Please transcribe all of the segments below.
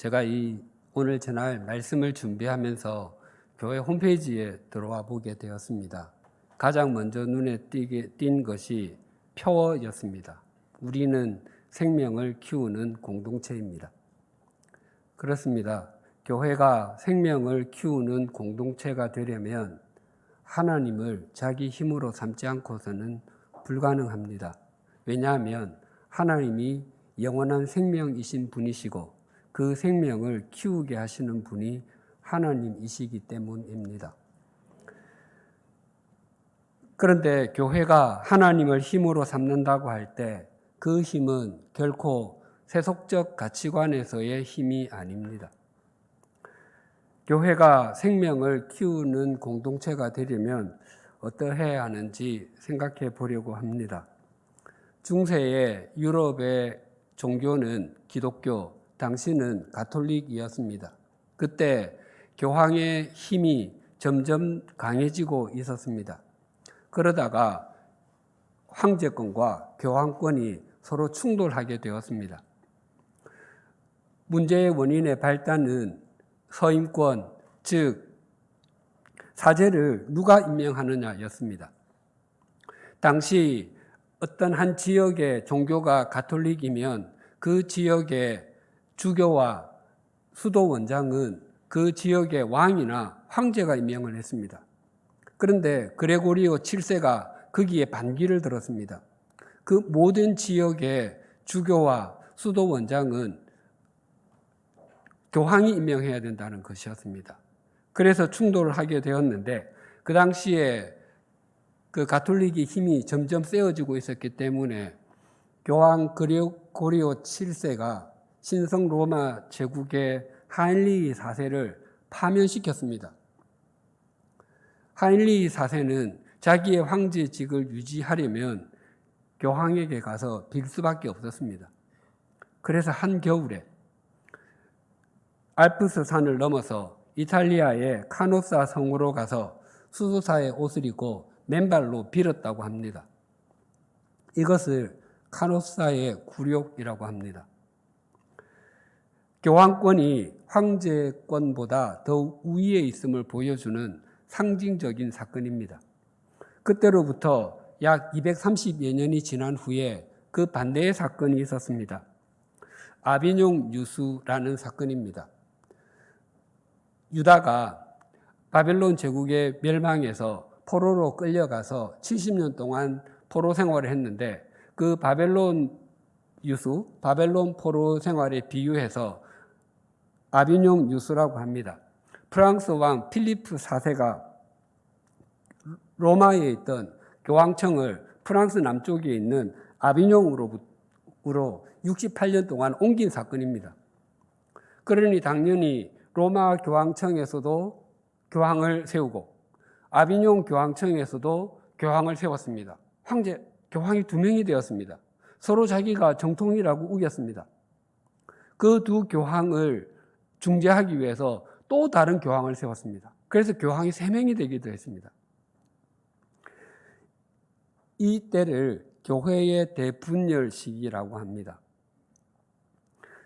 제가 오늘 전할 말씀을 준비하면서 교회 홈페이지에 들어와 보게 되었습니다. 가장 먼저 눈에 띈 것이 표어였습니다. 우리는 생명을 키우는 공동체입니다. 그렇습니다. 교회가 생명을 키우는 공동체가 되려면 하나님을 자기 힘으로 삼지 않고서는 불가능합니다. 왜냐하면 하나님이 영원한 생명이신 분이시고 그 생명을 키우게 하시는 분이 하나님이시기 때문입니다. 그런데 교회가 하나님을 힘으로 삼는다고 할 때 그 힘은 결코 세속적 가치관에서의 힘이 아닙니다. 교회가 생명을 키우는 공동체가 되려면 어떠해야 하는지 생각해 보려고 합니다. 중세의 유럽의 종교는 기독교, 당시는 가톨릭이었습니다. 그때 교황의 힘이 점점 강해지고 있었습니다. 그러다가 황제권과 교황권이 서로 충돌하게 되었습니다. 문제의 원인의 발단은 서임권, 즉 사제를 누가 임명하느냐였습니다. 당시 어떤 한 지역의 종교가 가톨릭이면 그 지역의 주교와 수도원장은 그 지역의 왕이나 황제가 임명을 했습니다. 그런데 그레고리오 7세가 거기에 반기를 들었습니다. 그 모든 지역의 주교와 수도원장은 교황이 임명해야 된다는 것이었습니다. 그래서 충돌을 하게 되었는데 그 당시에 그 가톨릭의 힘이 점점 세워지고 있었기 때문에 교황 그레고리오 7세가 신성 로마 제국의 하인리히 4세를 파면시켰습니다. 하인리히 4세는 자기의 황제직을 유지하려면 교황에게 가서 빌 수밖에 없었습니다. 그래서 한겨울에 알프스 산을 넘어서 이탈리아의 카노사 성으로 가서 수도사의 옷을 입고 맨발로 빌었다고 합니다. 이것을 카노사의 굴욕이라고 합니다. 교황권이 황제권보다 더 우위에 있음을 보여주는 상징적인 사건입니다. 그때로부터 약 230여 년이 지난 후에 그 반대의 사건이 있었습니다. 아비뇽 유수라는 사건입니다. 유다가 바벨론 제국의 멸망에서 포로로 끌려가서 70년 동안 포로 생활을 했는데 그 바벨론 유수, 바벨론 포로 생활에 비유해서 아비뇽 유수라고 합니다. 프랑스 왕 필리프 4세가 로마에 있던 교황청을 프랑스 남쪽에 있는 아비뇽으로 68년 동안 옮긴 사건입니다. 그러니 당연히 로마 교황청에서도 교황을 세우고 아비뇽 교황청에서도 교황을 세웠습니다. 교황이 2명이 되었습니다. 서로 자기가 정통이라고 우겼습니다. 그 두 교황을 중재하기 위해서 또 다른 교황을 세웠습니다. 그래서 교황이 3명이 되기도 했습니다. 이 때를 교회의 대분열 시기라고 합니다.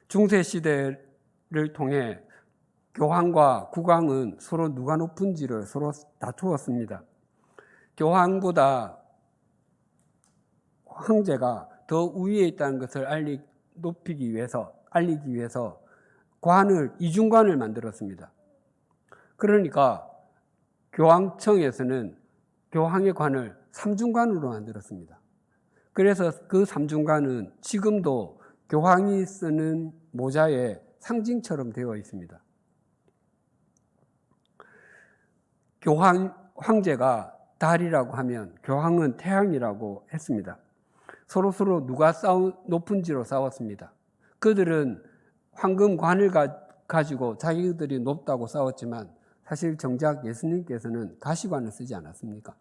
중세 시대를 통해 교황과 국왕은 서로 누가 높은지를 서로 다투었습니다. 교황보다 황제가 더 우위에 있다는 것을 알리기 위해서 이중관을 만들었습니다. 그러니까 교황청에서는 교황의 관을 3중관으로 만들었습니다. 그래서 그 3중관은 지금도 교황이 쓰는 모자의 상징처럼 되어 있습니다. 황제가 달이라고 하면 교황은 태양이라고 했습니다. 서로 누가 높은지로 싸웠습니다. 그들은 황금관을 가지고 자기들이 높다고 싸웠지만 사실 정작 예수님께서는 가시관을 쓰지 않았습니까?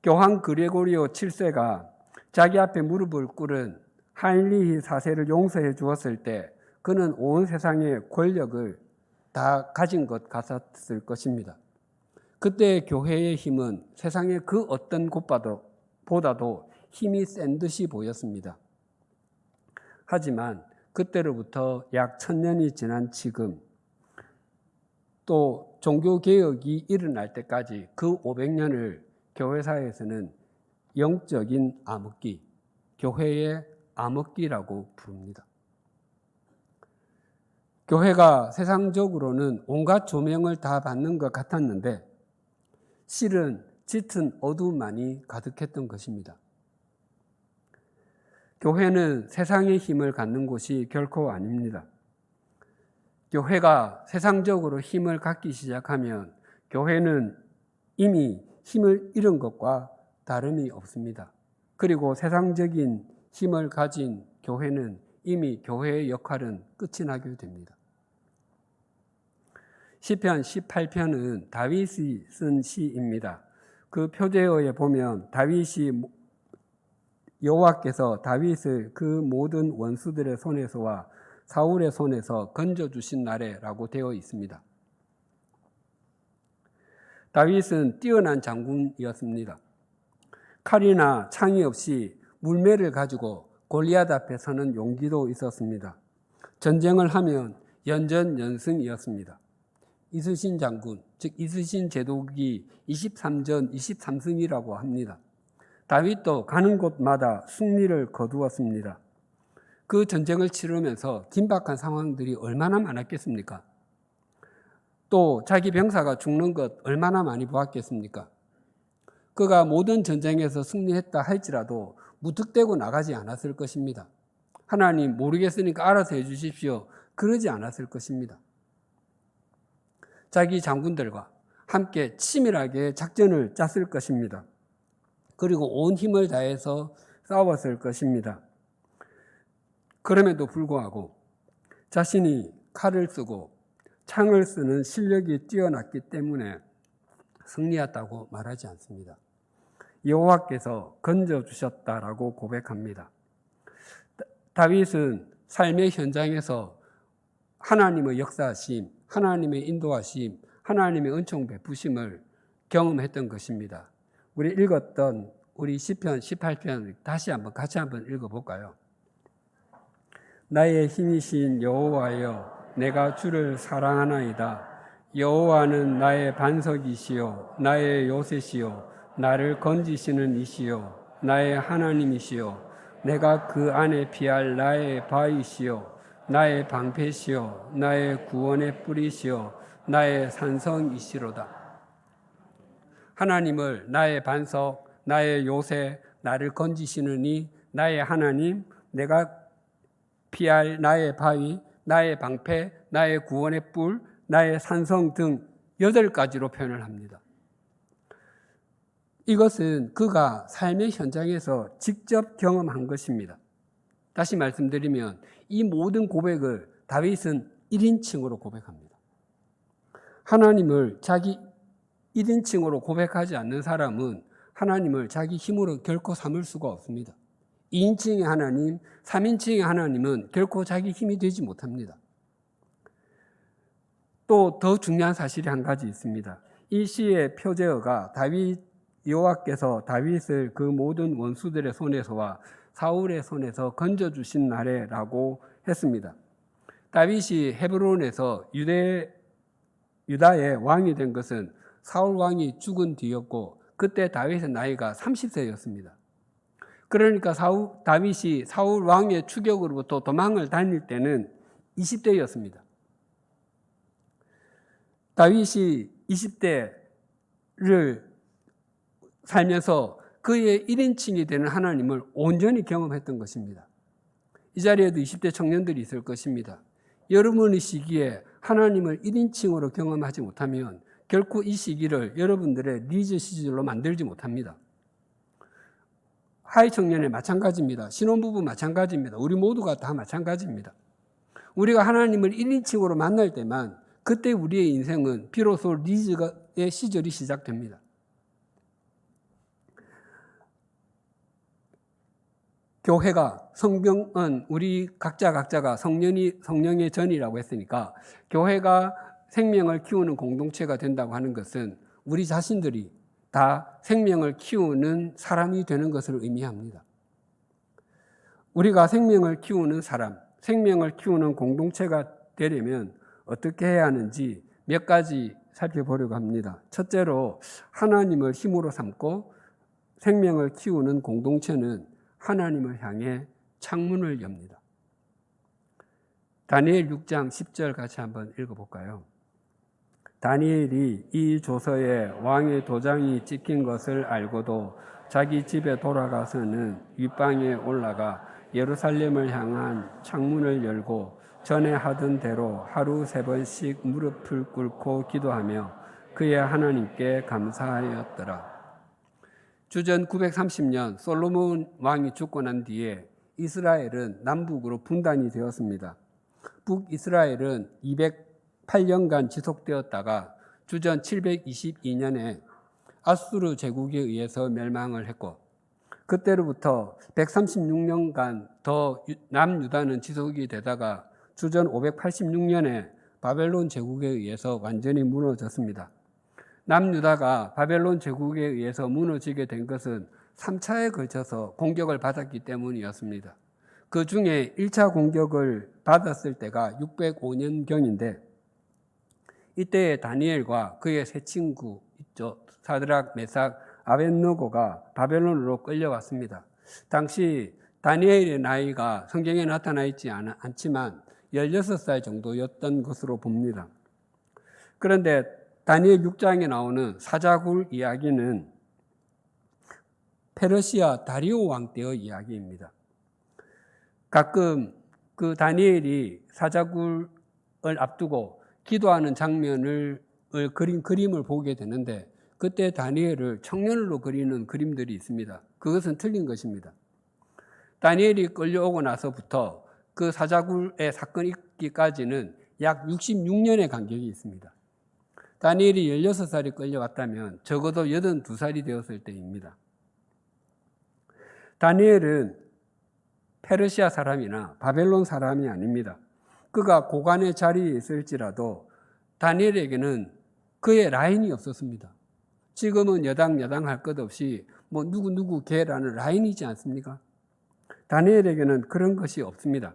교황 그레고리오 7세가 자기 앞에 무릎을 꿇은 하인리히 4세를 용서해 주었을 때 그는 온 세상의 권력을 다 가진 것 같았을 것입니다. 그때 교회의 힘은 세상의 그 어떤 곳보다도 힘이 센 듯이 보였습니다. 하지만 그때로부터 약 1000년이 지난 지금, 또 종교개혁이 일어날 때까지 그 500년을 교회사에서는 영적인 암흑기, 교회의 암흑기라고 부릅니다. 교회가 세상적으로는 온갖 조명을 다 받는 것 같았는데 실은 짙은 어두움만이 가득했던 것입니다. 교회는 세상의 힘을 갖는 곳이 결코 아닙니다. 교회가 세상적으로 힘을 갖기 시작하면 교회는 이미 힘을 잃은 것과 다름이 없습니다. 그리고 세상적인 힘을 가진 교회는 이미 교회의 역할은 끝이 나게 됩니다. 시편 18편은 다윗이 쓴 시입니다. 그 표제어에 보면 다윗이 여호와께서 다윗을 그 모든 원수들의 손에서와 사울의 손에서 건져주신 날에라고 되어 있습니다. 다윗은 뛰어난 장군이었습니다. 칼이나 창이 없이 물매를 가지고 골리앗 앞에 서는 용기도 있었습니다. 전쟁을 하면 연전연승이었습니다. 이순신 장군, 즉 이순신 제독이 23전 23승이라고 합니다. 다윗도 가는 곳마다 승리를 거두었습니다. 그 전쟁을 치르면서 긴박한 상황들이 얼마나 많았겠습니까? 또 자기 병사가 죽는 것 얼마나 많이 보았겠습니까? 그가 모든 전쟁에서 승리했다 할지라도 무턱대고 나가지 않았을 것입니다. 하나님 모르겠으니까 알아서 해주십시오. 그러지 않았을 것입니다. 자기 장군들과 함께 치밀하게 작전을 짰을 것입니다. 그리고 온 힘을 다해서 싸웠을 것입니다. 그럼에도 불구하고 자신이 칼을 쓰고 창을 쓰는 실력이 뛰어났기 때문에 승리했다고 말하지 않습니다. 여호와께서 건져주셨다라고 고백합니다. 다윗은 삶의 현장에서 하나님의 역사하심, 하나님의 인도하심, 하나님의 은총 베푸심을 경험했던 것입니다. 우리 읽었던 우리 시편 18편 같이 한번 읽어볼까요? 나의 힘이신 여호와여, 내가 주를 사랑하나이다. 여호와는 나의 반석이시요 나의 요새시요 나를 건지시는 이시요 나의 하나님이시요 내가 그 안에 피할 나의 바위시요 나의 방패시요 나의 구원의 뿌리시요 나의 산성이시로다. 하나님을 나의 반석, 나의 요새, 나를 건지시는 이 나의 하나님, 내가 피할 나의 바위, 나의 방패, 나의 구원의 뿔, 나의 산성 등 8가지로 표현을 합니다. 이것은 그가 삶의 현장에서 직접 경험한 것입니다. 다시 말씀드리면 이 모든 고백을 다윗은 1인칭으로 고백합니다. 하나님을 자기 1인칭으로 고백하지 않는 사람은 하나님을 자기 힘으로 결코 삼을 수가 없습니다. 2인칭의 하나님, 3인칭의 하나님은 결코 자기 힘이 되지 못합니다. 또 더 중요한 사실이 한 가지 있습니다. 이 시의 표제어가 여호와께서 다윗을 그 모든 원수들의 손에서와 사울의 손에서 건져주신 날에라고 했습니다. 다윗이 헤브론에서 유다의 왕이 된 것은 사울 왕이 죽은 뒤였고 그때 다윗의 나이가 30세였습니다. 그러니까 다윗이 사울 왕의 추격으로부터 도망을 다닐 때는 20대였습니다. 다윗이 20대를 살면서 그의 1인칭이 되는 하나님을 온전히 경험했던 것입니다. 이 자리에도 20대 청년들이 있을 것입니다. 여러분의 시기에 하나님을 1인칭으로 경험하지 못하면 결코 이 시기를 여러분들의 리즈 시절로 만들지 못합니다. 하이 청년에 마찬가지입니다. 신혼부부 마찬가지입니다. 우리 모두가 다 마찬가지입니다. 우리가 하나님을 1인칭으로 만날 때만 그때 우리의 인생은 비로소 리즈의 시절이 시작됩니다. 교회가 성경은 우리 각자가 성령의 전이라고 했으니까 교회가 생명을 키우는 공동체가 된다고 하는 것은 우리 자신들이 다 생명을 키우는 사람이 되는 것을 의미합니다. 우리가 생명을 키우는 사람, 생명을 키우는 공동체가 되려면 어떻게 해야 하는지 몇 가지 살펴보려고 합니다. 첫째로 하나님을 힘으로 삼고 생명을 키우는 공동체는 하나님을 향해 창문을 엽니다. 다니엘 6장 10절 같이 한번 읽어볼까요? 다니엘이 이 조서에 왕의 도장이 찍힌 것을 알고도 자기 집에 돌아가서는 윗방에 올라가 예루살렘을 향한 창문을 열고 전에 하던 대로 하루 3번씩 무릎을 꿇고 기도하며 그의 하나님께 감사하였더라. 주전 930년 솔로몬 왕이 죽고 난 뒤에 이스라엘은 남북으로 분단이 되었습니다. 북이스라엘은 208년간 지속되었다가 주전 722년에 아수르 제국에 의해서 멸망을 했고, 그때로부터 136년간 더 남유다는 지속이 되다가 주전 586년에 바벨론 제국에 의해서 완전히 무너졌습니다. 남유다가 바벨론 제국에 의해서 무너지게 된 것은 3차에 걸쳐서 공격을 받았기 때문이었습니다. 그 중에 1차 공격을 받았을 때가 605년경인데 이때에 다니엘과 그의 세 친구 있죠. 사드락, 메삭, 아벳느고가 바벨론으로 끌려왔습니다. 당시 다니엘의 나이가 성경에 나타나 있지 않지만 16살 정도였던 것으로 봅니다. 그런데 다니엘 6장에 나오는 사자굴 이야기는 페르시아 다리오 왕 때의 이야기입니다. 가끔 그 다니엘이 사자굴을 앞두고 기도하는 장면을 그린 그림을 보게 되는데 그때 다니엘을 청년으로 그리는 그림들이 있습니다. 그것은 틀린 것입니다. 다니엘이 끌려오고 나서부터 그 사자굴의 사건이 있기까지는 약 66년의 간격이 있습니다. 다니엘이 16살이 끌려왔다면 적어도 82살이 되었을 때입니다. 다니엘은 페르시아 사람이나 바벨론 사람이 아닙니다. 그가 고관의 자리에 있을지라도 다니엘에게는 그의 라인이 없었습니다. 지금은 여당 할 것 없이 누구 걔라는 라인이지 않습니까? 다니엘에게는 그런 것이 없습니다.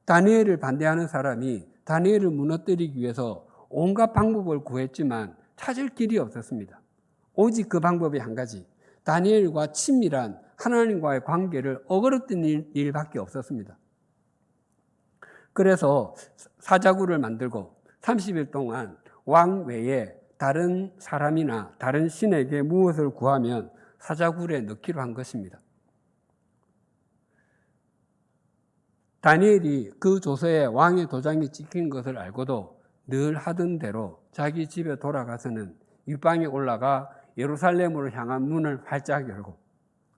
다니엘을 반대하는 사람이 다니엘을 무너뜨리기 위해서 온갖 방법을 구했지만 찾을 길이 없었습니다. 오직 그 방법이 한 가지, 다니엘과 친밀한 하나님과의 관계를 어그러뜨리는 일밖에 없었습니다. 그래서 사자굴을 만들고 30일 동안 왕 외에 다른 사람이나 다른 신에게 무엇을 구하면 사자굴에 넣기로 한 것입니다. 다니엘이 그 조서에 왕의 도장이 찍힌 것을 알고도 늘 하던 대로 자기 집에 돌아가서는 윗방에 올라가 예루살렘으로 향한 문을 활짝 열고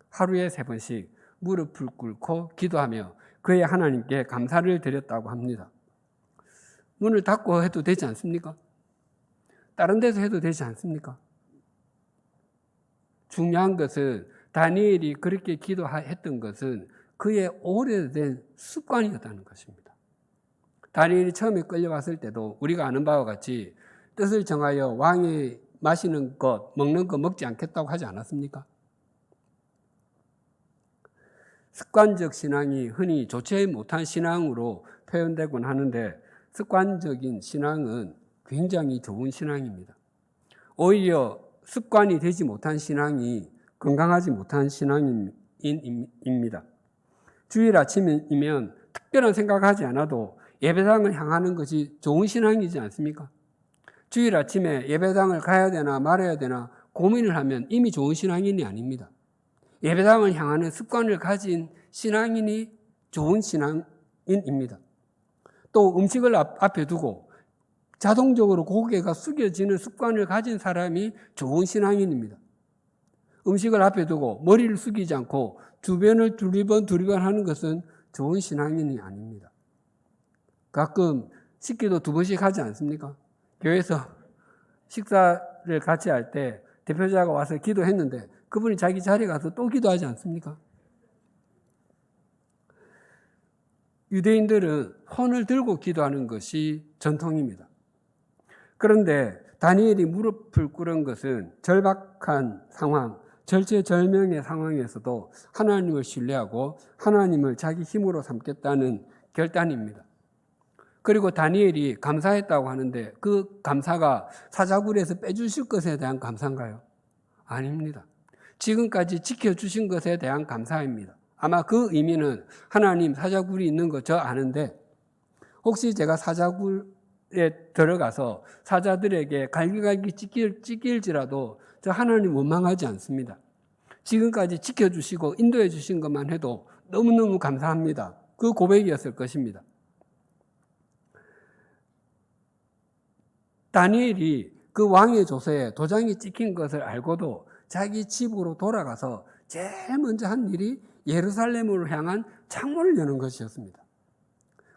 하루에 3번씩 무릎을 꿇고 기도하며 그의 하나님께 감사를 드렸다고 합니다. 문을 닫고 해도 되지 않습니까? 다른 데서 해도 되지 않습니까? 중요한 것은 다니엘이 그렇게 기도했던 것은 그의 오래된 습관이었다는 것입니다. 다니엘이 처음에 끌려왔을 때도 우리가 아는 바와 같이 뜻을 정하여 왕이 마시는 것, 먹는 것 먹지 않겠다고 하지 않았습니까? 습관적 신앙이 흔히 좋지 못한 신앙으로 표현되곤 하는데 습관적인 신앙은 굉장히 좋은 신앙입니다. 오히려 습관이 되지 못한 신앙이 건강하지 못한 신앙입니다. 주일 아침이면 특별한 생각하지 않아도 예배당을 향하는 것이 좋은 신앙이지 않습니까? 주일 아침에 예배당을 가야 되나 말아야 되나 고민을 하면 이미 좋은 신앙인이 아닙니다. 예배당을 향하는 습관을 가진 신앙인이 좋은 신앙인입니다. 또 음식을 앞에 두고 자동적으로 고개가 숙여지는 습관을 가진 사람이 좋은 신앙인입니다. 음식을 앞에 두고 머리를 숙이지 않고 주변을 두리번 하는 것은 좋은 신앙인이 아닙니다. 가끔 식기도 2번씩 하지 않습니까? 교회에서 식사를 같이 할 때 대표자가 와서 기도했는데 그분이 자기 자리에 가서 또 기도하지 않습니까? 유대인들은 손을 들고 기도하는 것이 전통입니다. 그런데 다니엘이 무릎을 꿇은 것은 절박한 상황, 절체절명의 상황에서도 하나님을 신뢰하고 하나님을 자기 힘으로 삼겠다는 결단입니다. 그리고 다니엘이 감사했다고 하는데 그 감사가 사자굴에서 빼주실 것에 대한 감사인가요? 아닙니다. 지금까지 지켜주신 것에 대한 감사입니다. 아마 그 의미는 하나님 사자굴이 있는 거 저 아는데 혹시 제가 사자굴에 들어가서 사자들에게 갈기갈기 찢길지라도 저 하나님 원망하지 않습니다. 지금까지 지켜주시고 인도해 주신 것만 해도 너무너무 감사합니다. 그 고백이었을 것입니다. 다니엘이 그 왕의 조서에 도장이 찍힌 것을 알고도 자기 집으로 돌아가서 제일 먼저 한 일이 예루살렘으로 향한 창문을 여는 것이었습니다.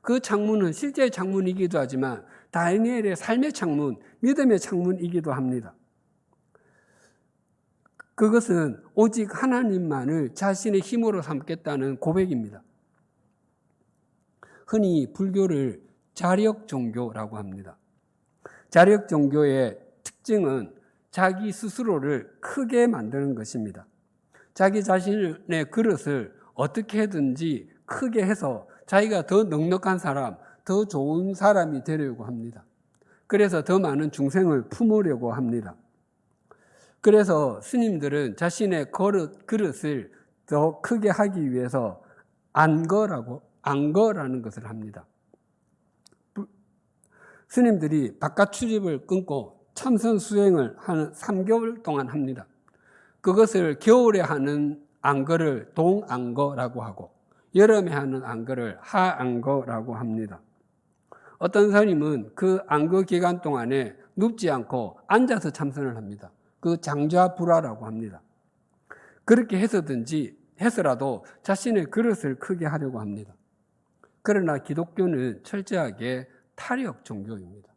그 창문은 실제 창문이기도 하지만 다니엘의 삶의 창문, 믿음의 창문이기도 합니다. 그것은 오직 하나님만을 자신의 힘으로 삼겠다는 고백입니다. 흔히 불교를 자력 종교라고 합니다. 자력 종교의 특징은 자기 스스로를 크게 만드는 것입니다. 자기 자신의 그릇을 어떻게든지 크게 해서 자기가 더 넉넉한 사람, 더 좋은 사람이 되려고 합니다. 그래서 더 많은 중생을 품으려고 합니다. 그래서 스님들은 자신의 그릇을 더 크게 하기 위해서 안거라는 것을 합니다. 스님들이 바깥 출입을 끊고 참선 수행을 한 3개월 동안 합니다. 그것을 겨울에 하는 안거를 동안거라고 하고 여름에 하는 안거를 하안거라고 합니다. 어떤 스님은 그 안거 기간 동안에 눕지 않고 앉아서 참선을 합니다. 그 장좌불화라고 합니다. 그렇게 해서라도 자신의 그릇을 크게 하려고 합니다. 그러나 기독교는 철저하게 타력 종교입니다.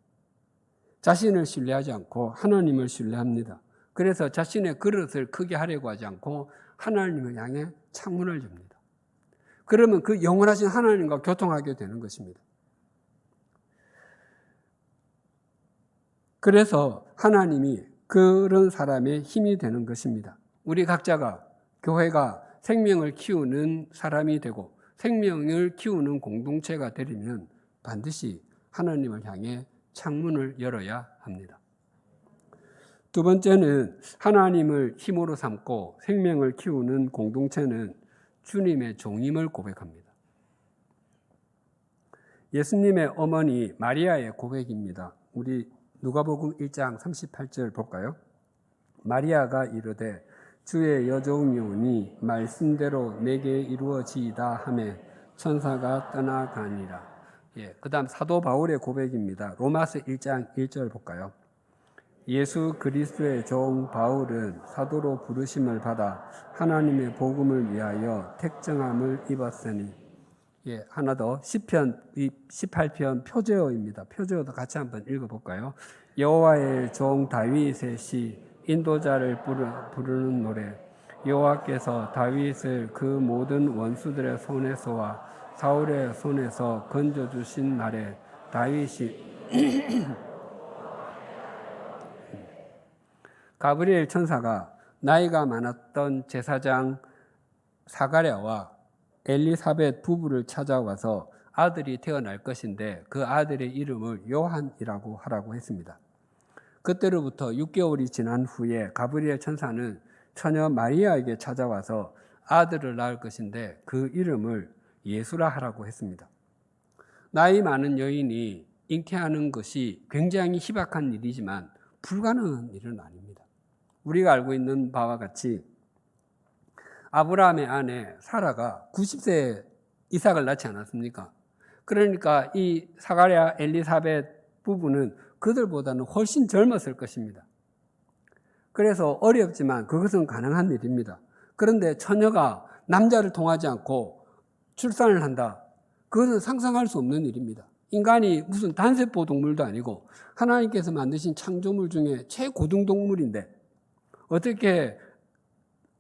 자신을 신뢰하지 않고 하나님을 신뢰합니다. 그래서 자신의 그릇을 크게 하려고 하지 않고 하나님을 향해 창문을 엽니다. 그러면 그 영원하신 하나님과 교통하게 되는 것입니다. 그래서 하나님이 그런 사람의 힘이 되는 것입니다. 우리 각자가 교회가 생명을 키우는 사람이 되고 생명을 키우는 공동체가 되려면 반드시 하나님을 향해 창문을 열어야 합니다. 두 번째는 하나님을 힘으로 삼고 생명을 키우는 공동체는 주님의 종임을 고백합니다. 예수님의 어머니 마리아의 고백입니다. 우리 누가복음 1장 38절 볼까요? 마리아가 이르되 주의 여종이오니 말씀대로 내게 이루어지이다 하매 천사가 떠나가니라. 그 다음 사도 바울의 고백입니다. 로마서 1장 1절 볼까요? 예수 그리스도의 종 바울은 사도로 부르심을 받아 하나님의 복음을 위하여 택정함을 입었으니. 하나 더 시편 18편 표제어입니다. 표제어도 같이 한번 읽어볼까요? 여호와의 종 다윗의 시 인도자를 부르는 노래. 여호와께서 다윗을 그 모든 원수들의 손에서와 사울의 손에서 건져주신 날에 다윗이 가브리엘 천사가 나이가 많았던 제사장 사가랴와 엘리사벳 부부를 찾아와서 아들이 태어날 것인데 그 아들의 이름을 요한이라고 하라고 했습니다. 그때로부터 6개월이 지난 후에 가브리엘 천사는 처녀 마리아에게 찾아와서 아들을 낳을 것인데 그 이름을 예수라 하라고 했습니다. 나이 많은 여인이 잉태하는 것이 굉장히 희박한 일이지만 불가능한 일은 아닙니다. 우리가 알고 있는 바와 같이 아브라함의 아내 사라가 90세에 이삭을 낳지 않았습니까? 그러니까 이 사가랴 엘리사벳 부부는 그들보다는 훨씬 젊었을 것입니다. 그래서 어렵지만 그것은 가능한 일입니다. 그런데 처녀가 남자를 통하지 않고 출산을 한다. 그것은 상상할 수 없는 일입니다. 인간이 무슨 단세포 동물도 아니고 하나님께서 만드신 창조물 중에 최고등 동물인데 어떻게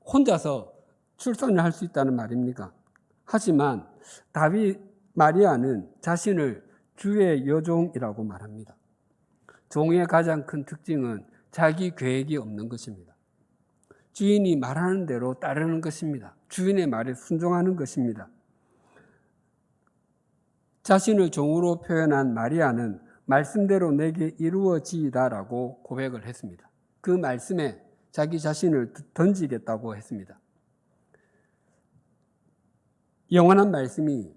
혼자서 출산을 할 수 있다는 말입니까? 하지만 마리아는 자신을 주의 여종이라고 말합니다. 종의 가장 큰 특징은 자기 계획이 없는 것입니다. 주인이 말하는 대로 따르는 것입니다. 주인의 말에 순종하는 것입니다. 자신을 종으로 표현한 마리아는 말씀대로 내게 이루어지이다라고 고백을 했습니다. 그 말씀에 자기 자신을 던지겠다고 했습니다. 영원한 말씀이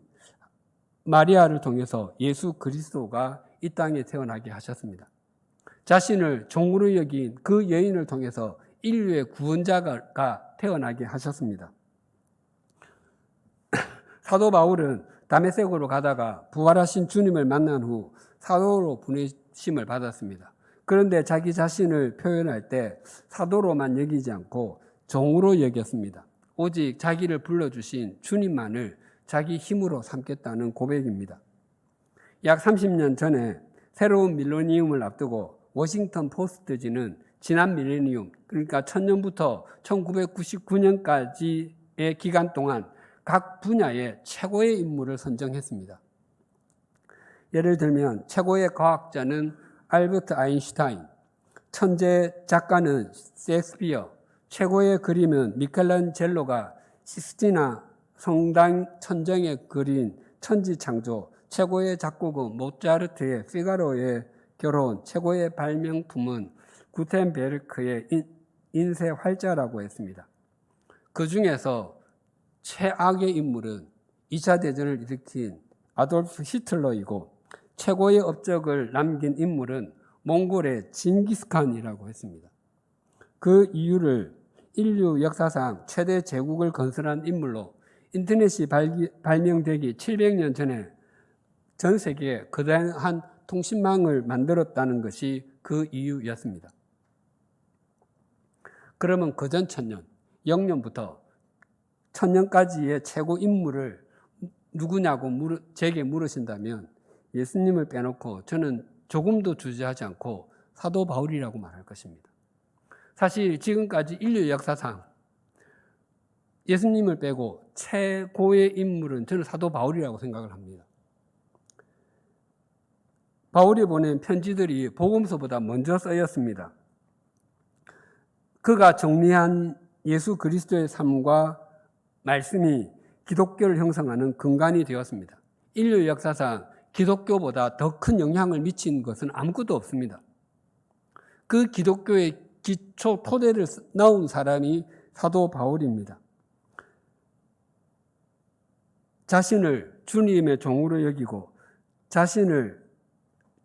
마리아를 통해서 예수 그리스도가 이 땅에 태어나게 하셨습니다. 자신을 종으로 여긴 그 여인을 통해서 인류의 구원자가 태어나게 하셨습니다. 사도 바울은 다메섹으로 가다가 부활하신 주님을 만난 후 사도로 보내심을 받았습니다. 그런데 자기 자신을 표현할 때 사도로만 여기지 않고 종으로 여겼습니다. 오직 자기를 불러주신 주님만을 자기 힘으로 삼겠다는 고백입니다. 약 30년 전에 새로운 밀레니엄을 앞두고 워싱턴 포스트지는 지난 밀레니엄, 그러니까 1000년부터 1999년까지의 기간 동안 각 분야의 최고의 인물을 선정했습니다. 예를 들면 최고의 과학자는 알버트 아인슈타인, 천재 작가는 셰익스피어, 최고의 그림은 미켈란젤로가 시스티나 성당 천정에 그린 천지창조, 최고의 작곡은 모차르트의 피가로의 결혼, 최고의 발명품은 구텐베르크의 인쇄 활자라고 했습니다. 그 중에서 최악의 인물은 2차 대전을 일으킨 아돌프 히틀러이고 최고의 업적을 남긴 인물은 몽골의 징기스칸이라고 했습니다. 그 이유를 인류 역사상 최대 제국을 건설한 인물로 인터넷이 발명되기 700년 전에 전 세계에 거대한 통신망을 만들었다는 것이 그 이유였습니다. 그러면 그전 1000년, 0년부터 1000년까지의 최고 인물을 누구냐고 제게 물으신다면 예수님을 빼놓고 저는 조금도 주저하지 않고 사도 바울이라고 말할 것입니다. 사실 지금까지 인류 역사상 예수님을 빼고 최고의 인물은 저는 사도 바울이라고 생각을 합니다. 바울이 보낸 편지들이 복음서보다 먼저 쓰였습니다. 그가 정리한 예수 그리스도의 삶과 말씀이 기독교를 형성하는 근간이 되었습니다. 인류 역사상 기독교보다 더 큰 영향을 미친 것은 아무것도 없습니다. 그 기독교의 기초 토대를 넣은 사람이 사도 바울입니다. 자신을 주님의 종으로 여기고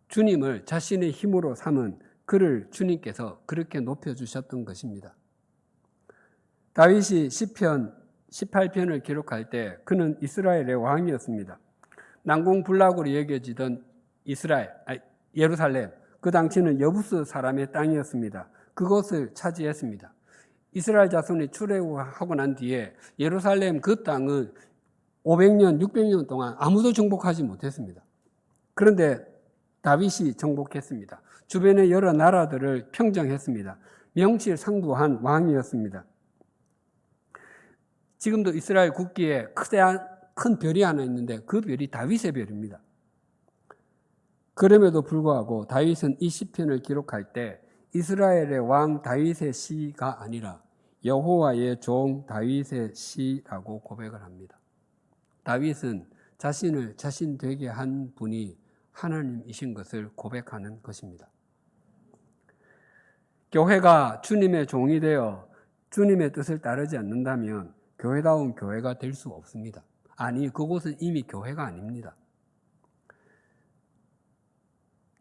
주님을 자신의 힘으로 삼은 그를 주님께서 그렇게 높여주셨던 것입니다. 다윗이 시편 18편을 기록할 때 그는 이스라엘의 왕이었습니다. 난공불락으로 여겨지던 예루살렘, 그 당시는 여부스 사람의 땅이었습니다. 그것을 차지했습니다. 이스라엘 자손이 출애굽하고 난 뒤에 예루살렘 그 땅은 500년, 600년 동안 아무도 정복하지 못했습니다. 그런데 다윗이 정복했습니다. 주변의 여러 나라들을 평정했습니다. 명실상부한 왕이었습니다. 지금도 이스라엘 국기에 큰 별이 하나 있는데 그 별이 다윗의 별입니다. 그럼에도 불구하고 다윗은 이 시편을 기록할 때 이스라엘의 왕 다윗의 시가 아니라 여호와의 종 다윗의 시라고 고백을 합니다. 다윗은 자신을 자신 되게 한 분이 하나님이신 것을 고백하는 것입니다. 교회가 주님의 종이 되어 주님의 뜻을 따르지 않는다면 교회다운 교회가 될 수 없습니다. 아니, 그곳은 이미 교회가 아닙니다.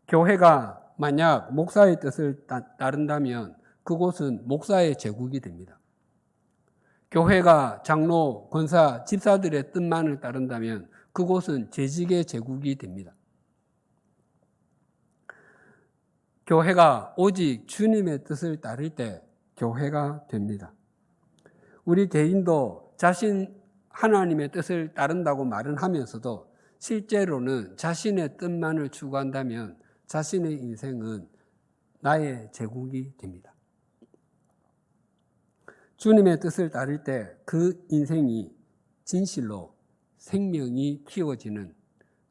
교회가 만약 목사의 뜻을 따른다면 그곳은 목사의 제국이 됩니다. 교회가 장로, 권사, 집사들의 뜻만을 따른다면 그곳은 재직의 제국이 됩니다. 교회가 오직 주님의 뜻을 따를 때 교회가 됩니다. 우리 개인도 하나님의 뜻을 따른다고 말은 하면서도 실제로는 자신의 뜻만을 추구한다면 자신의 인생은 나의 제국이 됩니다. 주님의 뜻을 따를 때 그 인생이 진실로 생명이 키워지는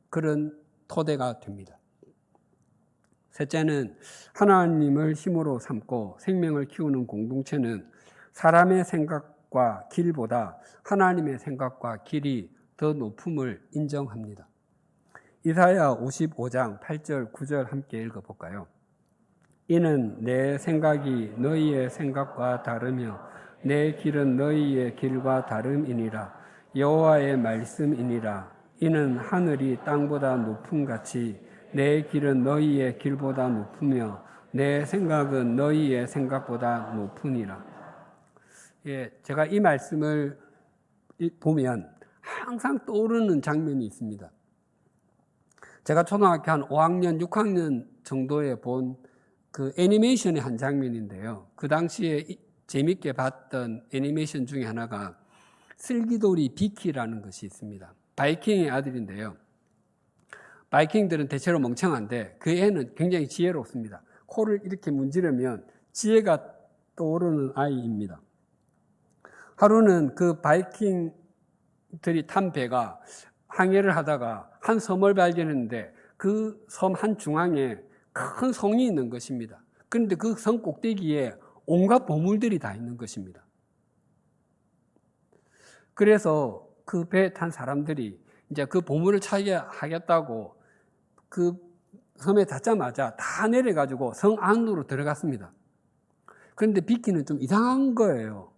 그런 토대가 됩니다. 셋째는 하나님을 힘으로 삼고 생명을 키우는 공동체는 사람의 생각과 길보다 하나님의 생각과 길이 더 높음을 인정합니다. 이사야 55장 8절 9절 함께 읽어볼까요? 이는 내 생각이 너희의 생각과 다르며 내 길은 너희의 길과 다름이니라. 여호와의 말씀이니라. 이는 하늘이 땅보다 높음같이 내 길은 너희의 길보다 높으며 내 생각은 너희의 생각보다 높으니라. 예, 제가 이 말씀을 보면 항상 떠오르는 장면이 있습니다. 제가 초등학교 한 5학년, 6학년 정도에 본 그 애니메이션의 한 장면인데요. 그 당시에 재밌게 봤던 애니메이션 중에 하나가 슬기돌이 비키라는 것이 있습니다. 바이킹의 아들인데요. 바이킹들은 대체로 멍청한데 그 애는 굉장히 지혜롭습니다. 코를 이렇게 문지르면 지혜가 떠오르는 아이입니다. 하루는 그 바이킹들이 탄 배가 항해를 하다가 한 섬을 발견했는데 그 섬 한 중앙에 큰 성이 있는 것입니다. 그런데 그 성 꼭대기에 온갖 보물들이 다 있는 것입니다. 그래서 그 배에 탄 사람들이 이제 그 보물을 찾아야겠다고 그 섬에 닿자마자 다 내려가지고 성 안으로 들어갔습니다. 그런데 비키는 좀 이상한 거예요.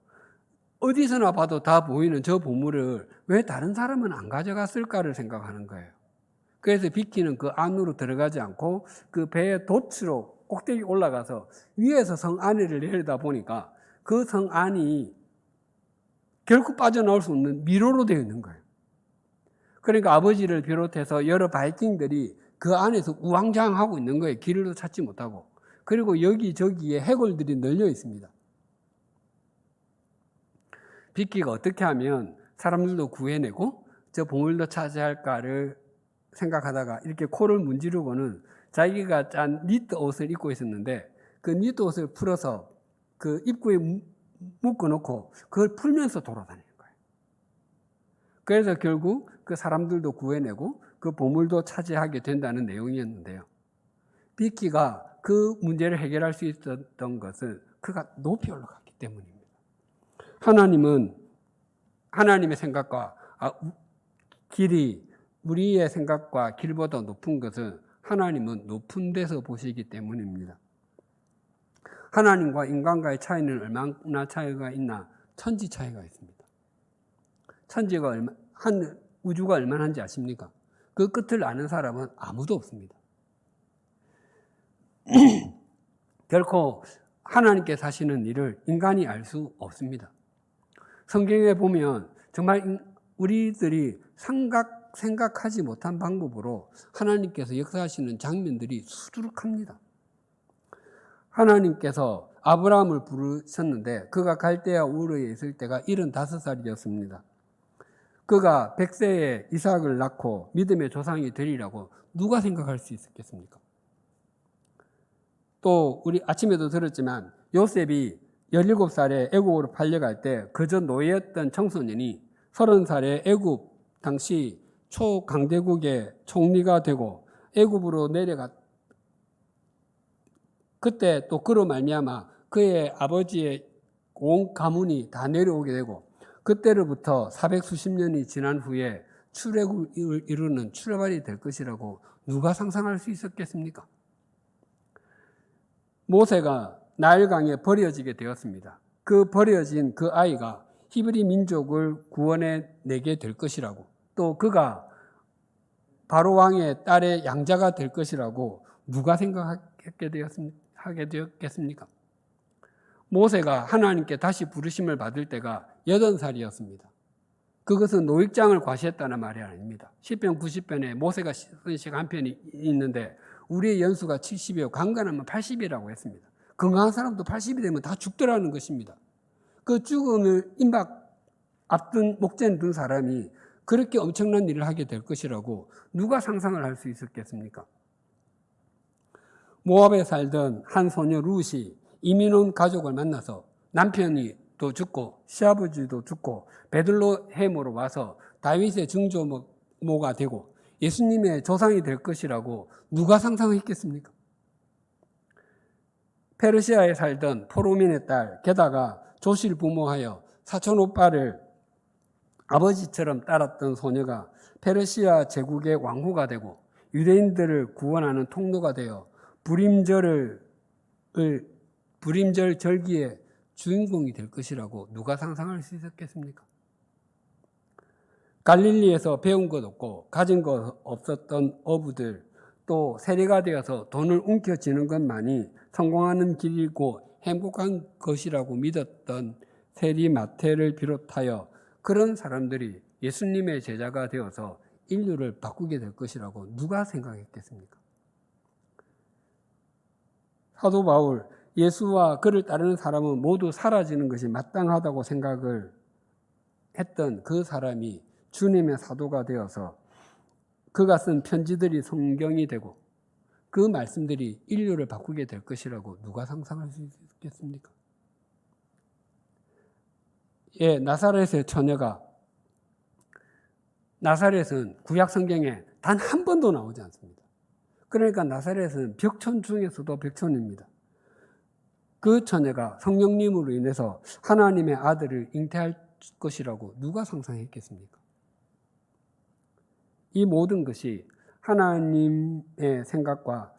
어디서나 봐도 다 보이는 저 보물을 왜 다른 사람은 안 가져갔을까를 생각하는 거예요. 그래서 비키는 그 안으로 들어가지 않고 그 배의 돛으로 꼭대기 올라가서 위에서 성 안을 내려다보니까 그 성 안이 결코 빠져나올 수 없는 미로로 되어 있는 거예요. 그러니까 아버지를 비롯해서 여러 바이킹들이 그 안에서 우왕좌왕하고 있는 거예요. 길을 찾지 못하고. 그리고 여기저기에 해골들이 널려 있습니다. 비키가 어떻게 하면 사람들도 구해내고 저 보물도 차지할까를 생각하다가 이렇게 코를 문지르고는 자기가 짠 니트 옷을 입고 있었는데 그 니트 옷을 풀어서 그 입구에 묶어놓고 그걸 풀면서 돌아다니는 거예요. 그래서 결국 그 사람들도 구해내고 그 보물도 차지하게 된다는 내용이었는데요. 비키가 그 문제를 해결할 수 있었던 것은 그가 높이 올라갔기 때문입니다. 하나님은 하나님의 생각과 길이 우리의 생각과 길보다 높은 것은 하나님은 높은 데서 보시기 때문입니다. 하나님과 인간과의 차이는 얼마나 차이가 있나? 천지 차이가 있습니다. 천지가 우주가 얼마나인지 아십니까? 그 끝을 아는 사람은 아무도 없습니다. 결코 하나님께서 하시는 일을 인간이 알 수 없습니다. 성경에 보면 정말 우리들이 생각하지 못한 방법으로 하나님께서 역사하시는 장면들이 수두룩합니다. 하나님께서 아브라함을 부르셨는데 그가 갈대아 우르에 있을 때가 75살이었습니다. 그가 100세에 이삭을 낳고 믿음의 조상이 되리라고 누가 생각할 수 있었겠습니까? 또 우리 아침에도 들었지만 요셉이 17살에 애국으로 팔려갈 때 그저 노예였던 청소년이 30살에 애국 당시 초강대국의 총리가 되고 애국으로 내려갔 그때 또 그로 말미암아 그의 아버지의 온 가문이 다 내려오게 되고 그때로부터 400수십 년이 지난 후에 출애굽을 이루는 출발이 될 것이라고 누가 상상할 수 있었겠습니까? 모세가 나일강에 버려지게 되었습니다. 그 버려진 그 아이가 히브리 민족을 구원해 내게 될 것이라고 또 그가 바로 왕의 딸의 양자가 될 것이라고 누가 생각하게 되었겠습니까? 모세가 하나님께 다시 부르심을 받을 때가 80살이었습니다. 그것은 노획장을 과시했다는 말이 아닙니다. 시편 90편에 모세가 쓴 시 한 편이 있는데 우리의 연수가 70이요 강건하면 80이라고 했습니다. 건강한 사람도 80이 되면 다 죽더라는 것입니다. 그 죽음을 임박 앞둔 목전 둔 사람이 그렇게 엄청난 일을 하게 될 것이라고 누가 상상을 할 수 있었겠습니까? 모압에 살던 한 소녀 룻이 이민 온 가족을 만나서 남편이 또 죽고 시아버지도 죽고 베들레헴으로 와서 다윗의 증조모가 되고 예수님의 조상이 될 것이라고 누가 상상했겠습니까? 페르시아에 살던 포로민의 딸 게다가 조실부모하여 사촌 오빠를 아버지처럼 따랐던 소녀가 페르시아 제국의 왕후가 되고 유대인들을 구원하는 통로가 되어 불임절 절기의 주인공이 될 것이라고 누가 상상할 수 있었겠습니까? 갈릴리에서 배운 것 없고 가진 것 없었던 어부들, 또 세리가 되어서 돈을 움켜쥐는 것만이 성공하는 길이고 행복한 것이라고 믿었던 세리 마태를 비롯하여 그런 사람들이 예수님의 제자가 되어서 인류를 바꾸게 될 것이라고 누가 생각했겠습니까? 사도 바울, 예수와 그를 따르는 사람은 모두 사라지는 것이 마땅하다고 생각을 했던 그 사람이 주님의 사도가 되어서 그가 쓴 편지들이 성경이 되고 그 말씀들이 인류를 바꾸게 될 것이라고 누가 상상할 수 있겠습니까? 예, 나사렛의 처녀가, 나사렛은 구약 성경에 단 한 번도 나오지 않습니다. 그러니까 나사렛은 벽촌 중에서도 벽촌입니다. 그 처녀가 성령님으로 인해서 하나님의 아들을 잉태할 것이라고 누가 상상했겠습니까? 이 모든 것이 하나님의 생각과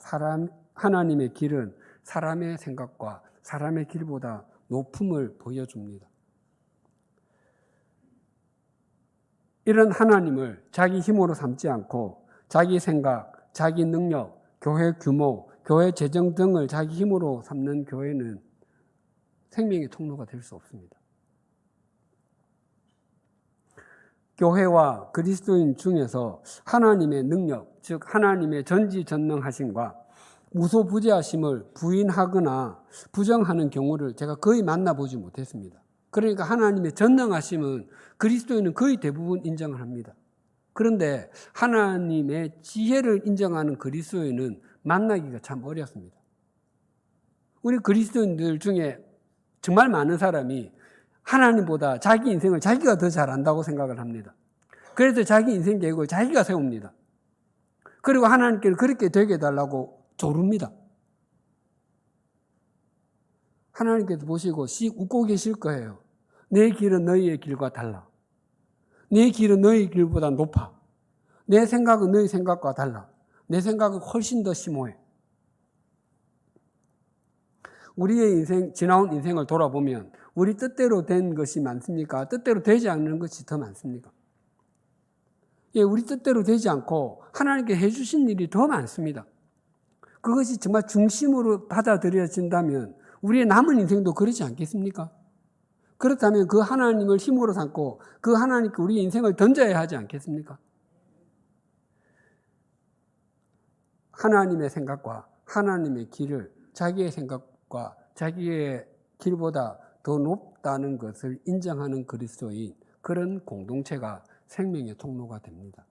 하나님의 길은 사람의 생각과 사람의 길보다 높음을 보여줍니다. 이런 하나님을 자기 힘으로 삼지 않고 자기 생각, 자기 능력, 교회 규모, 교회 재정 등을 자기 힘으로 삼는 교회는 생명의 통로가 될 수 없습니다. 교회와 그리스도인 중에서 하나님의 능력, 즉 하나님의 전지전능하심과 무소부재하심을 부인하거나 부정하는 경우를 제가 거의 만나보지 못했습니다. 그러니까 하나님의 전능하심은 그리스도인은 거의 대부분 인정을 합니다. 그런데 하나님의 지혜를 인정하는 그리스도인은 만나기가 참 어렵습니다. 우리 그리스도인들 중에 정말 많은 사람이 하나님보다 자기 인생을 자기가 더 잘한다고 생각을 합니다. 그래서 자기 인생 계획을 자기가 세웁니다. 그리고 하나님께는 그렇게 되게 해달라고 조릅니다. 하나님께서 보시고 씩 웃고 계실 거예요. 내 길은 너희의 길과 달라. 내 길은 너희 길보다 높아. 내 생각은 너희 생각과 달라. 내 생각은 훨씬 더 심오해. 우리의 인생, 지나온 인생을 돌아보면 우리 뜻대로 된 것이 많습니까? 뜻대로 되지 않는 것이 더 많습니까? 예, 우리 뜻대로 되지 않고 하나님께 해주신 일이 더 많습니다. 그것이 정말 중심으로 받아들여진다면 우리의 남은 인생도 그렇지 않겠습니까? 그렇다면 그 하나님을 힘으로 삼고 그 하나님께 우리 인생을 던져야 하지 않겠습니까? 하나님의 생각과 하나님의 길을 자기의 생각과 자기의 길보다 더 높다는 것을 인정하는 그리스도인, 그런 공동체가 생명의 통로가 됩니다.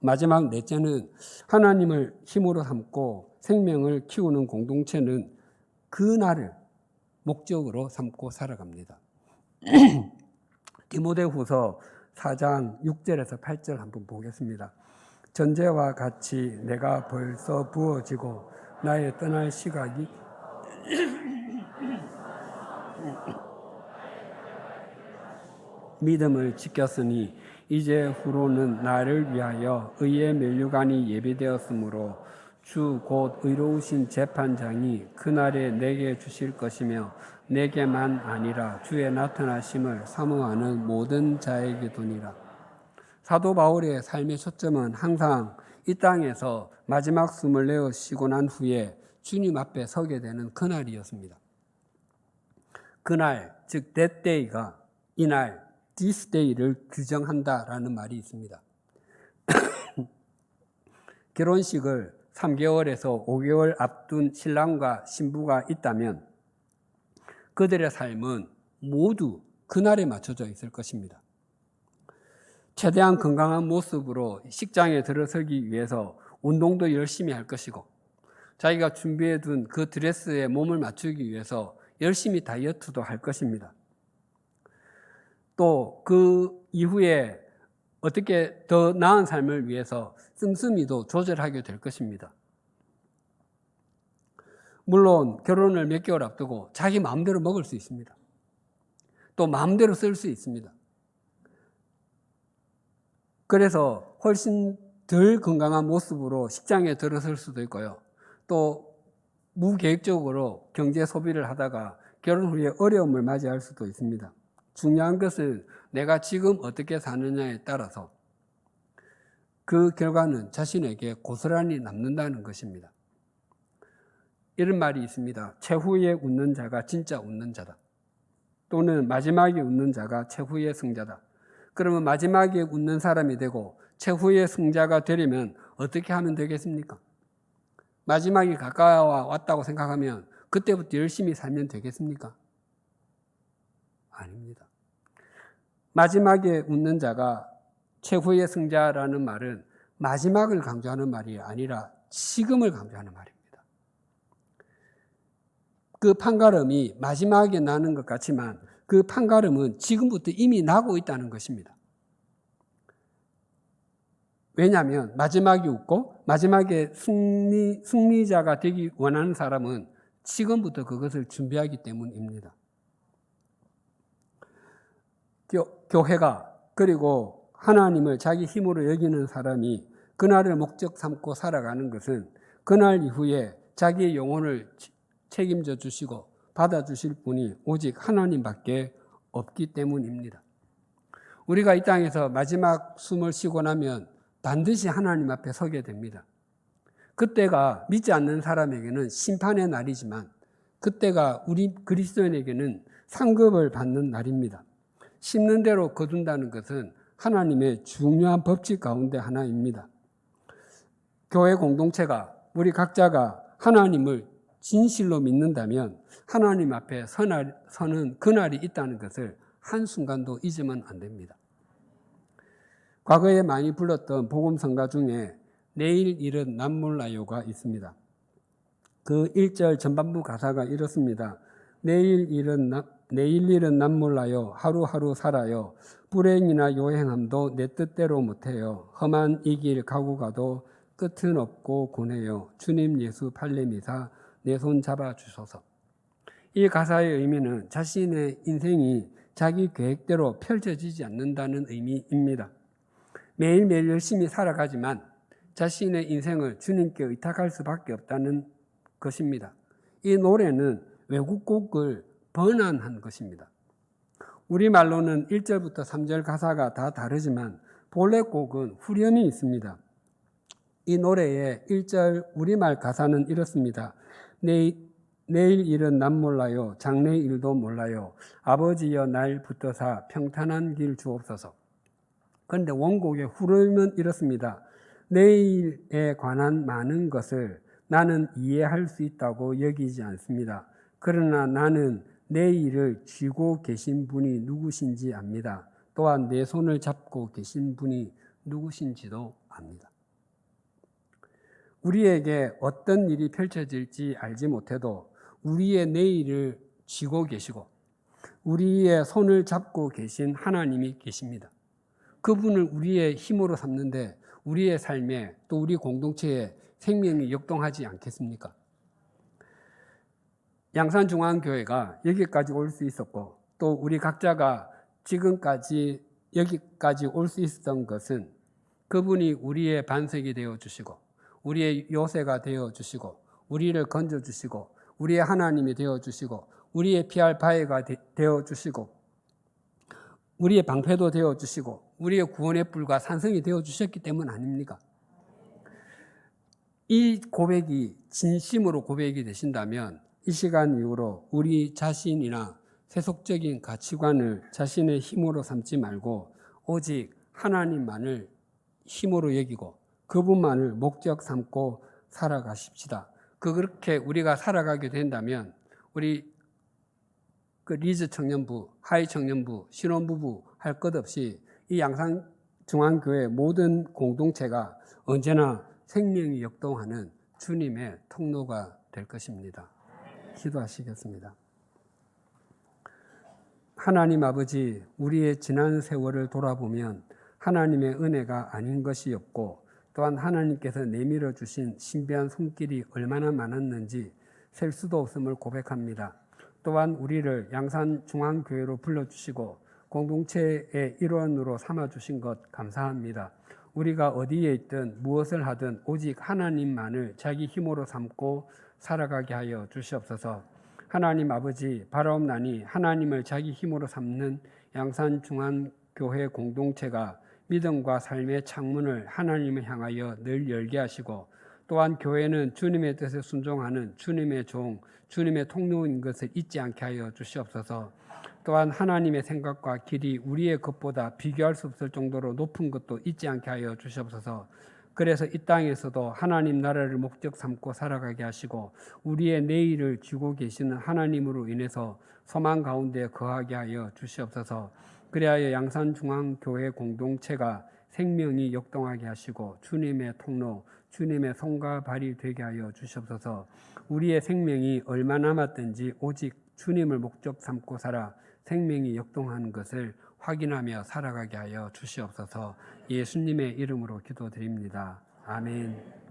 마지막 넷째는 하나님을 힘으로 삼고 생명을 키우는 공동체는 그날을 목적으로 삼고 살아갑니다. 디모데후서 4장 6절에서 8절 한번 보겠습니다. 전제와 같이 내가 벌써 부어지고 나의 떠날 시각이 믿음을 지켰으니 이제 후로는 나를 위하여 의의 면류관이 예비되었으므로 주 곧 의로우신 재판장이 그날에 내게 주실 것이며 내게만 아니라 주의 나타나심을 사모하는 모든 자에게 도니라. 사도 바울의 삶의 초점은 항상 이 땅에서 마지막 숨을 내어 쉬고 난 후에 주님 앞에 서게 되는 그날이었습니다. 그날, 즉 that day가 이날, this day를 규정한다라는 말이 있습니다. 결혼식을 3개월에서 5개월 앞둔 신랑과 신부가 있다면 그들의 삶은 모두 그날에 맞춰져 있을 것입니다. 최대한 건강한 모습으로 식장에 들어서기 위해서 운동도 열심히 할 것이고 자기가 준비해둔 그 드레스에 몸을 맞추기 위해서 열심히 다이어트도 할 것입니다. 또 그 이후에 어떻게 더 나은 삶을 위해서 씀씀이도 조절하게 될 것입니다. 물론 결혼을 몇 개월 앞두고 자기 마음대로 먹을 수 있습니다. 또 마음대로 쓸 수 있습니다. 그래서 훨씬 덜 건강한 모습으로 식장에 들어설 수도 있고요. 또 무계획적으로 경제 소비를 하다가 결혼 후에 어려움을 맞이할 수도 있습니다. 중요한 것은 내가 지금 어떻게 사느냐에 따라서 그 결과는 자신에게 고스란히 남는다는 것입니다. 이런 말이 있습니다. 최후에 웃는 자가 진짜 웃는 자다. 또는 마지막에 웃는 자가 최후의 승자다. 그러면 마지막에 웃는 사람이 되고 최후의 승자가 되려면 어떻게 하면 되겠습니까? 마지막이 가까워 왔다고 생각하면 그때부터 열심히 살면 되겠습니까? 아닙니다. 마지막에 웃는 자가 최후의 승자라는 말은 마지막을 강조하는 말이 아니라 지금을 강조하는 말입니다. 그 판가름이 마지막에 나는 것 같지만 그 판가름은 지금부터 이미 나고 있다는 것입니다. 왜냐하면 마지막에 웃고 마지막에 승리자가 되기 원하는 사람은 지금부터 그것을 준비하기 때문입니다. 교회가 그리고 하나님을 자기 힘으로 여기는 사람이 그날을 목적 삼고 살아가는 것은 그날 이후에 자기의 영혼을 책임져 주시고 받아주실 분이 오직 하나님밖에 없기 때문입니다. 우리가 이 땅에서 마지막 숨을 쉬고 나면 반드시 하나님 앞에 서게 됩니다. 그때가 믿지 않는 사람에게는 심판의 날이지만 그때가 우리 그리스도인에게는 상급을 받는 날입니다. 심는 대로 거둔다는 것은 하나님의 중요한 법칙 가운데 하나입니다. 교회 공동체가 우리 각자가 하나님을 진실로 믿는다면 하나님 앞에 서는 그날이 있다는 것을 한순간도 잊으면 안 됩니다. 과거에 많이 불렀던 복음성가 중에 내일 일은 난 몰라요가 있습니다. 그 1절 전반부 가사가 이렇습니다. 내일 일은 난 몰라요. 하루하루 살아요. 불행이나 요행함도 내 뜻대로 못해요. 험한 이 길 가고 가도 끝은 없고 고뇌요. 주님 예수 팔레미사 내 손 잡아주소서. 이 가사의 의미는 자신의 인생이 자기 계획대로 펼쳐지지 않는다는 의미입니다. 매일매일 열심히 살아가지만 자신의 인생을 주님께 의탁할 수밖에 없다는 것입니다. 이 노래는 외국곡을 번안한 것입니다. 우리말로는 1절부터 3절 가사가 다 다르지만 본래 곡은 후렴이 있습니다. 이 노래의 1절 우리말 가사는 이렇습니다. 내일 일은 난 몰라요. 장래 일도 몰라요. 아버지여 날 붙드사 평탄한 길 주옵소서. 그런데 원곡의 후렴은 이렇습니다. 내일에 관한 많은 것을 나는 이해할 수 있다고 여기지 않습니다. 그러나 나는 내일을 쥐고 계신 분이 누구신지 압니다. 또한 내 손을 잡고 계신 분이 누구신지도 압니다. 우리에게 어떤 일이 펼쳐질지 알지 못해도 우리의 내일을 쥐고 계시고 우리의 손을 잡고 계신 하나님이 계십니다. 그분을 우리의 힘으로 삼는데 우리의 삶에 또 우리 공동체에 생명이 역동하지 않겠습니까? 양산중앙교회가 여기까지 올 수 있었고 또 우리 각자가 지금까지 여기까지 올 수 있었던 것은 그분이 우리의 반석이 되어주시고 우리의 요새가 되어주시고 우리를 건져주시고 우리의 하나님이 되어주시고 우리의 피할 바위가 되어주시고 우리의 방패도 되어주시고 우리의 구원의 뿔과 산성이 되어주셨기 때문 아닙니까? 이 고백이 진심으로 고백이 되신다면 이 시간 이후로 우리 자신이나 세속적인 가치관을 자신의 힘으로 삼지 말고 오직 하나님만을 힘으로 여기고 그분만을 목적 삼고 살아가십시다. 그렇게 우리가 살아가게 된다면 우리 리즈 청년부, 하이 청년부, 신혼부부 할 것 없이 이 양산중앙교회 모든 공동체가 언제나 생명이 역동하는 주님의 통로가 될 것입니다. 기도하시겠습니다. 하나님 아버지, 우리의 지난 세월을 돌아보면 하나님의 은혜가 아닌 것이 없고 또한 하나님께서 내밀어 주신 신비한 손길이 얼마나 많았는지 셀 수도 없음을 고백합니다. 또한 우리를 양산중앙교회로 불러주시고 공동체의 일원으로 삼아주신 것 감사합니다. 우리가 어디에 있든 무엇을 하든 오직 하나님만을 자기 힘으로 삼고 살아가게 하여 주시옵소서. 하나님 아버지, 바라옵나니 하나님을 자기 힘으로 삼는 양산중앙교회 공동체가 믿음과 삶의 창문을 하나님을 향하여 늘 열게 하시고, 또한 교회는 주님의 뜻에 순종하는 주님의 종, 주님의 통로인 것을 잊지 않게 하여 주시옵소서. 또한 하나님의 생각과 길이 우리의 것보다 비교할 수 없을 정도로 높은 것도 잊지 않게 하여 주시옵소서. 그래서 이 땅에서도 하나님 나라를 목적 삼고 살아가게 하시고 우리의 내일을 쥐고 계시는 하나님으로 인해서 소망 가운데 거하게 하여 주시옵소서. 그리하여 양산중앙교회 공동체가 생명이 역동하게 하시고 주님의 통로, 주님의 손과 발이 되게 하여 주시옵소서. 우리의 생명이 얼마 남았든지 오직 주님을 목적 삼고 살아 생명이 역동하는 것을 확인하며 살아가게 하여 주시옵소서. 예수님의 이름으로 기도드립니다. 아멘.